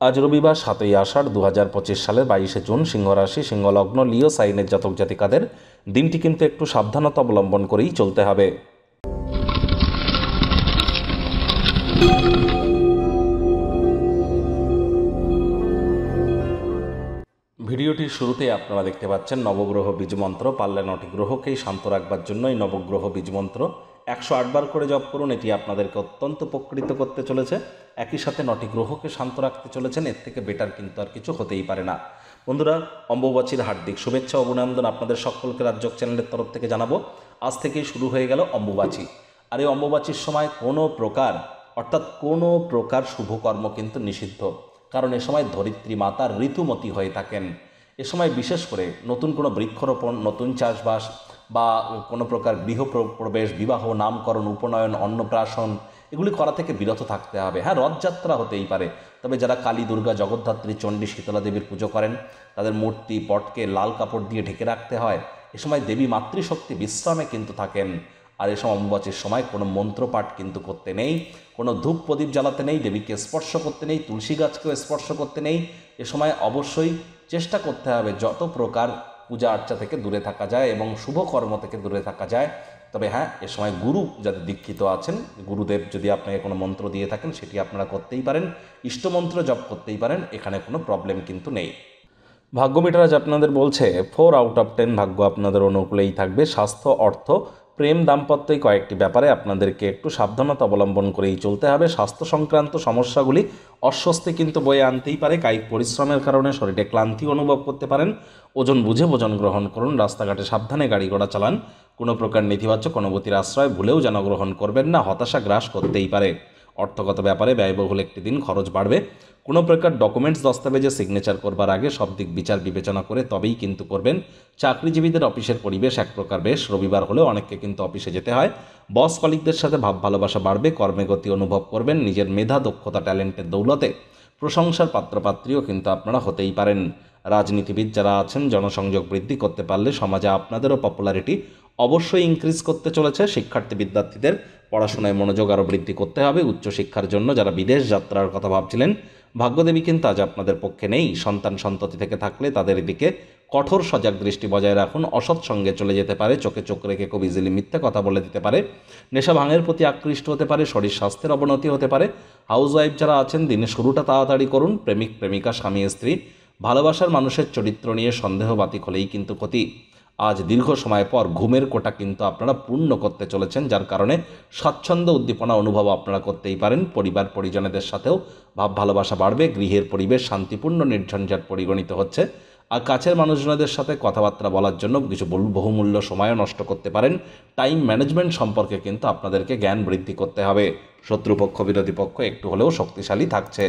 আজ রবিবার 7ই আষাঢ় 2025 সালের 22শে জুন, সিংহ রাশি, সিংহ লগ্ন, লিও সাইনের জাতক জাতিকাদের দিনটি কিন্তু একটু সাবধানতা অবলম্বন করেই চলতে হবে। ভিডিওটির শুরুতে আপনারা দেখতে পাচ্ছেন নবগ্রহ বীজমন্ত্র। পারলে 9টি গ্রহকেই শান্ত রাখবার জন্য এই নবগ্রহ বীজমন্ত্র 108 বার করে জপ করুন। এটি আপনাদেরকে অত্যন্ত উপকৃত করতে চলেছে। একই সাথে 9টি গ্রহকে শান্ত রাখতে চলেছেন। এর থেকে বেটার কিন্তু আর কিছু হতেই পারে না। বন্ধুরা, অম্বুবাচীর হার্দিক শুভেচ্ছা অভিনন্দন আপনাদের সকলকে রাজযোগ চ্যানেলের তরফ থেকে জানাবো। আজ থেকেই শুরু হয়ে গেল অম্বুবাচী। আর এই অম্বুবাচীর সময় কোনো প্রকার শুভকর্ম কিন্তু নিষিদ্ধ, কারণ এ সময় ধরিত্রী মাতা ঋতুমতী হয়ে থাকেন। এ সময় বিশেষ করে নতুন কোনো বৃক্ষরোপণ, নতুন চাষবাস বা কোনো প্রকার গৃহপ্রবেশ, বিবাহ, নামকরণ, উপনয়ন, অন্নপ্রাশন এগুলি করা থেকে বিরত থাকতে হবে। হ্যাঁ, রথযাত্রা হতেই পারে, তবে যারা কালী, দুর্গা, জগদ্ধাত্রী, চণ্ডী, শীতলা দেবীর পুজো করেন তাদের মূর্তি, পটকে লাল কাপড় দিয়ে ঢেকে রাখতে হয়। এ সময় দেবী মাতৃশক্তি বিশ্রামে কিন্তু থাকেন। আর এ সময় অম্বুবাচীর সময় কোনো মন্ত্রপাঠ কিন্তু করতে নেই, কোনো ধূপ প্রদীপ জ্বালাতে নেই, দেবীকে স্পর্শ করতে নেই, তুলসী গাছকেও স্পর্শ করতে নেই। এ সময় অবশ্যই চেষ্টা করতে হবে যত প্রকার পূজা আর্চা থেকে দূরে থাকা যায় এবং শুভ কর্ম থেকে দূরে থাকা যায়। তবে হ্যাঁ, এ সময় গুরু যাদের দীক্ষিত আছেন, গুরুদেব যদি আপনাকে কোনো মন্ত্র দিয়ে থাকেন সেটি আপনারা করতেই পারেন, ইষ্টমন্ত্র জপ করতেই পারেন, এখানে কোনো প্রবলেম কিন্তু নেই। ভাগ্য মিটার আজ আপনাদের বলছে 4 আউট অফ 10 ভাগ্য আপনাদের অনুকূলেই থাকবে। স্বাস্থ্য, অর্থ, প্রেম, দাম্পত্য এই কয়েকটি ব্যাপারে আপনাদেরকে একটু সাবধানতা অবলম্বন করেই চলতে হবে। স্বাস্থ্য সংক্রান্ত সমস্যাগুলি অস্বস্তি কিন্তু বয়ে আনতেই পারে। কায়িক পরিশ্রমের কারণে শরীরে ক্লান্তি অনুভব করতে পারেন। ওজন বুঝে ভোজন গ্রহণ করুন। রাস্তাঘাটে সাবধানে গাড়ি ঘোড়া চালান। কোনো প্রকার নেতিবাচক অনুভূতির আশ্রয় ভুলেও যেন গ্রহণ করবেন না, হতাশা গ্রাস করতেই পারে। অর্থগত ব্যাপারে ব্যয়বহুল একটি দিন, খরচ বাড়বে। কোনো প্রকার ডকুমেন্টস দস্তাবেজে সিগনেচার করবার আগে সব দিক বিচার বিবেচনা করে তবেই কিন্তু করবেন। চাকরিজীবীদের অফিসের পরিবেশ এক প্রকার বেশ। রবিবার হলেও অনেককে কিন্তু অফিসে যেতে হয়। বস কলিগদের সাথে ভাব ভালোবাসা বাড়বে। কর্মে গতি অনুভব করবেন। নিজের মেধা, দক্ষতা, ট্যালেন্টের দৌলতে প্রশংসার পাত্রপাত্রীও কিন্তু আপনারা হতেই পারেন। রাজনীতিবিদ যারা আছেন, জনসংযোগ বৃদ্ধি করতে পারলে সমাজে আপনাদেরও পপুলারিটি অবশ্যই ইনক্রিজ করতে চলেছে। শিক্ষার্থী বিদ্যার্থীদের পড়াশোনায় মনোযোগ আরও বৃদ্ধি করতে হবে। উচ্চশিক্ষার জন্য যারা বিদেশ যাত্রার কথা ভাবছিলেন, ভাগ্যদেবী কিন্তু আজ আপনাদের পক্ষে নেই। সন্তান সন্ততি থেকে থাকলে তাদের দিকে কঠোর সজাগ দৃষ্টি বজায় রাখুন। অসৎ সঙ্গে চলে যেতে পারে। চোখে চোখ রেখে খুব ইজিলি মিথ্যে কথা বলে দিতে পারে। নেশা ভাঙের প্রতি আকৃষ্ট হতে পারে। শরীর স্বাস্থ্যের অবনতি হতে পারে। হাউসওয়াইফ যারা আছেন, দিনের শুরুটা তাড়াতাড়ি করুন। প্রেমিক প্রেমিকা, স্বামী স্ত্রী, ভালোবাসার মানুষের চরিত্র নিয়ে সন্দেহবাতিক হলেই কিন্তু ক্ষতি। আজ দীর্ঘ সময় পর ঘুমের কোটা কিন্তু আপনারা পূর্ণ করতে চলেছেন, যার কারণে স্বাচ্ছন্দ্য উদ্দীপনা অনুভব আপনারা করতেই পারেন। পরিবার পরিজনদের সাথেও ভাব ভালোবাসা বাড়বে। গৃহের পরিবেশ শান্তিপূর্ণ, নির্ঝঞ্ঝাট পরিগণিত হচ্ছে। আর কাছের মানুষজনদের সাথে কথাবার্তা বলার জন্য কিছু বহুমূল্য সময়ও নষ্ট করতে পারেন। টাইম ম্যানেজমেন্ট সম্পর্কে কিন্তু আপনাদেরকে জ্ঞান বৃদ্ধি করতে হবে। শত্রুপক্ষ, বিরোধী পক্ষ একটু হলেও শক্তিশালী থাকছে।